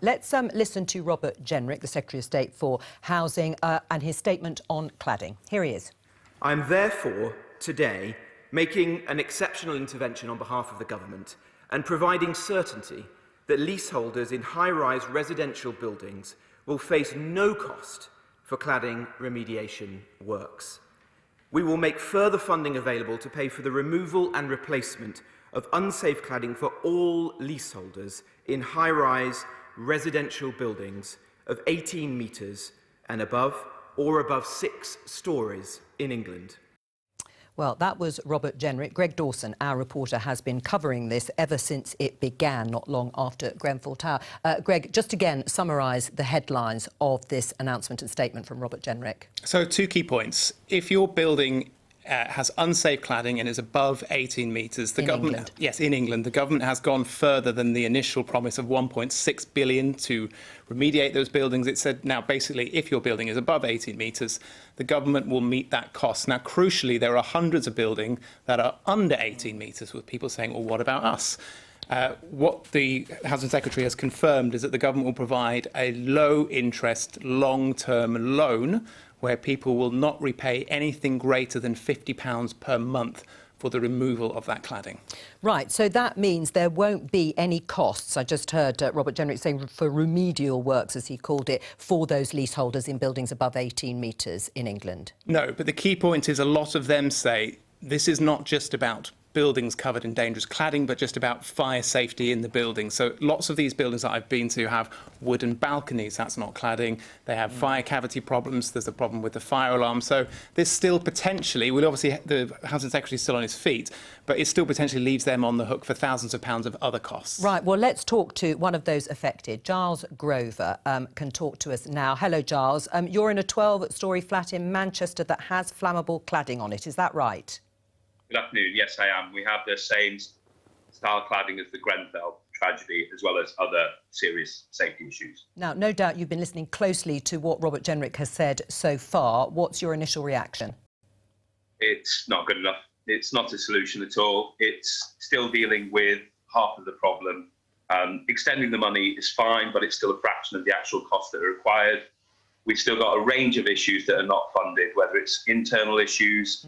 Let's listen to Robert Jenrick, the Secretary of State for Housing, and his statement on cladding. Here he is. I am therefore, today, making an exceptional intervention on behalf of the Government and providing certainty that leaseholders in high-rise residential buildings will face no cost for cladding remediation works. We will make further funding available to pay for the removal and replacement of unsafe cladding for all leaseholders in high-rise residential buildings of 18 metres and above, or above 6 stories in England. Well, that was Robert Jenrick. Greg Dawson, our reporter, has been covering this ever since it began, not long after Grenfell Tower. Greg, just again, summarise the headlines of this announcement and statement from Robert Jenrick. So, 2 key points. If your building has unsafe cladding and is above 18 metres, the government... England. Yes, in England. The government has gone further than the initial promise of 1.6 billion to remediate those buildings. It said now, basically, if your building is above 18 metres, the government will meet that cost. Now, crucially, there are hundreds of buildings that are under 18 metres, with people saying, well, what about us? What the Housing Secretary has confirmed is that the government will provide a low-interest, long-term loan where people will not repay anything greater than £50 per month for the removal of that cladding. Right, so that means there won't be any costs. I just heard Robert Jenrick saying for remedial works, as he called it, for those leaseholders in buildings above 18 metres in England. No, but the key point is a lot of them say this is not just about buildings covered in dangerous cladding, but just about fire safety in the building. So lots of these buildings that I've been to have wooden balconies. That's not cladding. They have fire cavity problems. There's a problem with the fire alarm. So this still potentially, well, obviously the Housing Secretary is still on his feet, but it still potentially leaves them on the hook for thousands of pounds of other costs. Right, well, let's talk to one of those affected. Giles Grover can talk to us now. Hello, Giles. You're in a 12-storey flat in Manchester that has flammable cladding on it. Is that right? Good afternoon. Yes, I am. We have the same style cladding as the Grenfell tragedy, as well as other serious safety issues. Now, no doubt you've been listening closely to what Robert Jenrick has said so far. What's your initial reaction? It's not good enough. It's not a solution at all. It's still dealing with half of the problem. Extending the money is fine, but it's still a fraction of the actual costs that are required. We've still got a range of issues that are not funded, whether it's internal issues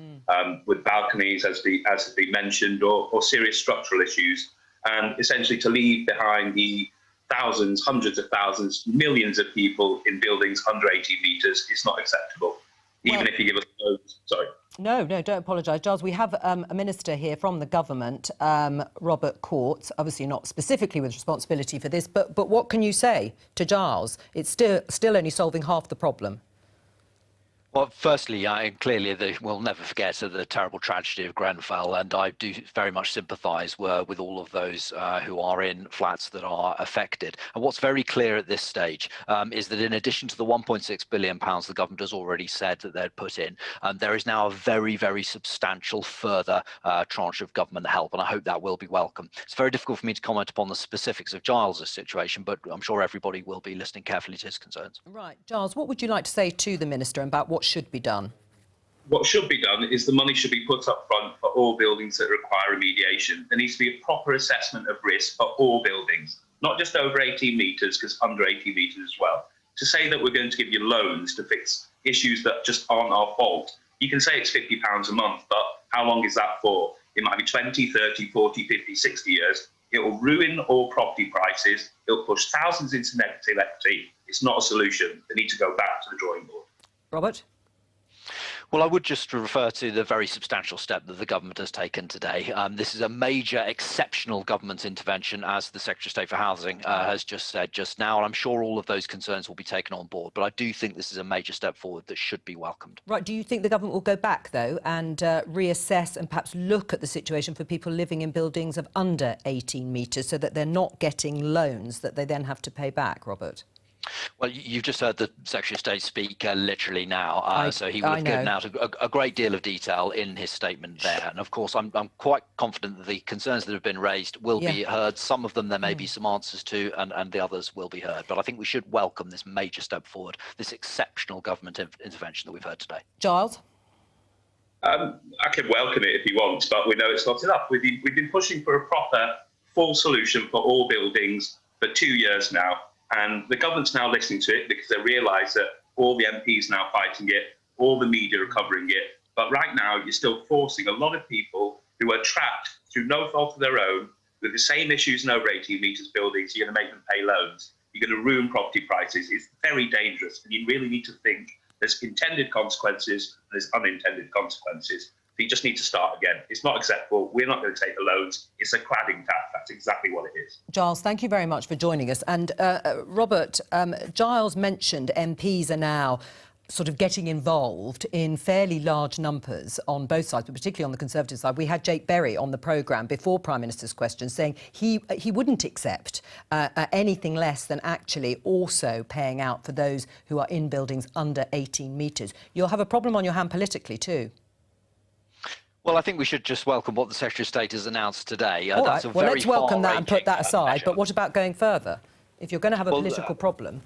with balconies, as has been mentioned, or serious structural issues. And essentially to leave behind the thousands, hundreds of thousands, millions of people in buildings under 18 metres is not acceptable, even if you give us those. Sorry. No, don't apologise. Giles, we have a minister here from the government, Robert Courts, obviously not specifically with responsibility for this, but what can you say to Giles? It's still only solving half the problem. Well, firstly, clearly we'll never forget the terrible tragedy of Grenfell, and I do very much sympathise with all of those who are in flats that are affected. And what's very clear at this stage is that in addition to the £1.6 billion the government has already said that they'd put in, there is now a very, very substantial further tranche of government help, and I hope that will be welcome. It's very difficult for me to comment upon the specifics of Giles' situation, but I'm sure everybody will be listening carefully to his concerns. Right. Giles, what would you like to say to the minister about what should be done? What should be done is the money should be put up front for all buildings that require remediation. There needs to be a proper assessment of risk for all buildings, not just over 18 metres, because under 18 metres as well. To say that we're going to give you loans to fix issues that just aren't our fault, you can say it's £50 a month, but how long is that for? It might be 20, 30, 40, 50, 60 years. It will ruin all property prices. It'll push thousands into negative equity. It's not a solution. They need to go back to the drawing board. Robert? Well, I would just refer to the very substantial step that the government has taken today. This is a major, exceptional government intervention, as the Secretary of State for Housing has just said just now, and I'm sure all of those concerns will be taken on board. But I do think this is a major step forward that should be welcomed. Right. Do you think the government will go back, though, and reassess and perhaps look at the situation for people living in buildings of under 18 metres so that they're not getting loans that they then have to pay back, Robert? Well, you've just heard the Secretary of State speak literally now, so he would have given out a great deal of detail in his statement there. And of course, I'm quite confident that the concerns that have been raised will be heard. Some of them there may be some answers to, and the others will be heard. But I think we should welcome this major step forward, this exceptional government intervention that we've heard today. Giles? I can welcome it if he wants, but we know it's not enough. We've been pushing for a proper, full solution for all buildings for 2 years now. And the government's now listening to it because they realise that all the MPs are now fighting it, all the media are covering it. But right now, you're still forcing a lot of people who are trapped through no fault of their own with the same issues in over 18 metres buildings. You're going to make them pay loans. You're going to ruin property prices. It's very dangerous. And you really need to think there's intended consequences and there's unintended consequences. So you just need to start again. It's not acceptable. We're not going to take the loans. It's a cladding tax. That's exactly what it is. Giles, thank you very much for joining us. And Robert, Giles mentioned MPs are now sort of getting involved in fairly large numbers on both sides, but particularly on the Conservative side. We had Jake Berry on the programme before Prime Minister's question saying he wouldn't accept anything less than actually also paying out for those who are in buildings under 18 metres. You'll have a problem on your hand politically too. Well, I think we should just welcome what the Secretary of State has announced today. All That's right, a well, very let's welcome that and put that aside. measure. But what about going further? If you're going to have a political problem...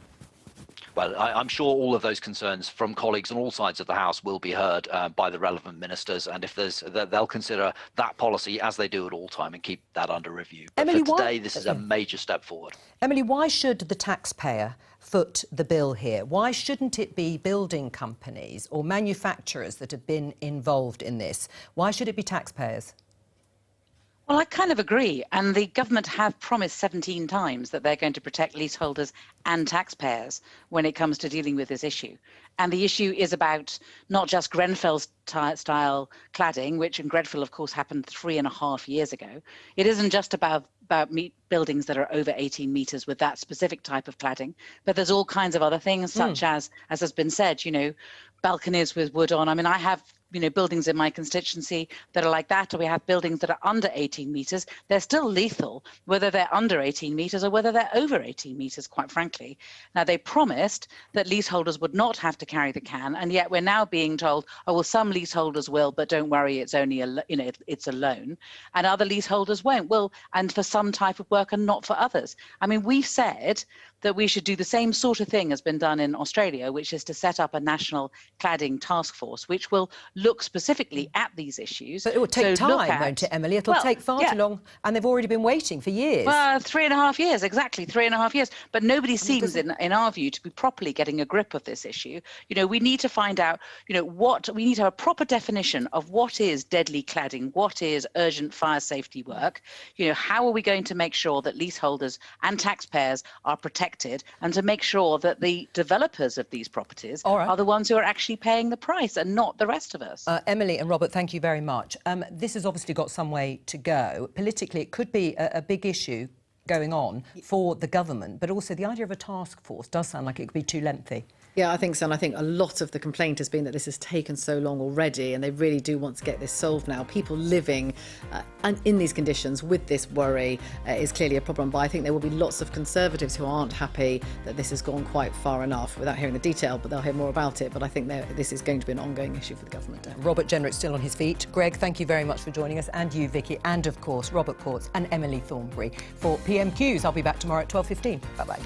Well, I'm sure all of those concerns from colleagues on all sides of the House will be heard by the relevant ministers, and if they'll consider that policy as they do at all time and keep that under review. But Emily, for today, this is a major step forward. Emily, why should the taxpayer foot the bill here? Why shouldn't it be building companies or manufacturers that have been involved in this? Why should it be taxpayers? Well, I kind of agree. And the government have promised 17 times that they're going to protect leaseholders and taxpayers when it comes to dealing with this issue. And the issue is about not just Grenfell-style cladding, which in Grenfell, of course, happened 3.5 years ago. It isn't just about buildings that are over 18 metres with that specific type of cladding, but there's all kinds of other things, such as has been said, balconies with wood on. I mean, I have buildings in my constituency that are like that, or we have buildings that are under 18 metres. They're still lethal, whether they're under 18 metres or whether they're over 18 metres, quite frankly. Now, they promised that leaseholders would not have to carry the can, and yet we're now being told, oh, well, some leaseholders will, but don't worry, it's only it's a loan, and other leaseholders won't. Well, and for some type of work and not for others. I mean, we've said that we should do the same sort of thing as been done in Australia, which is to set up a national cladding task force, which will look specifically at these issues. But it will take time, won't it, Emily? It'll take far too long, and they've already been waiting for years. Well, 3.5 years, exactly, 3.5 years. But nobody seems, in our view, to be properly getting a grip of this issue. We need to find out, we need to have a proper definition of what is deadly cladding, what is urgent fire safety work. How are we going to make sure that leaseholders and taxpayers are protected, and to make sure that the developers of these properties are the ones who are actually paying the price and not the rest of us. Emily and Robert, thank you very much. This has obviously got some way to go. Politically, it could be a big issue going on for the government, but also the idea of a task force does sound like it could be too lengthy. Yeah, I think so. And I think a lot of the complaint has been that this has taken so long already, and they really do want to get this solved now. People living in these conditions with this worry is clearly a problem. But I think there will be lots of Conservatives who aren't happy that this has gone quite far enough, without hearing the detail, but they'll hear more about it. But I think this is going to be an ongoing issue for the government. Robert Jenrick still on his feet. Greg, thank you very much for joining us, and you, Vicky, and of course, Robert Courts and Emily Thornberry for PMQs. I'll be back tomorrow at 12:15. Bye-bye.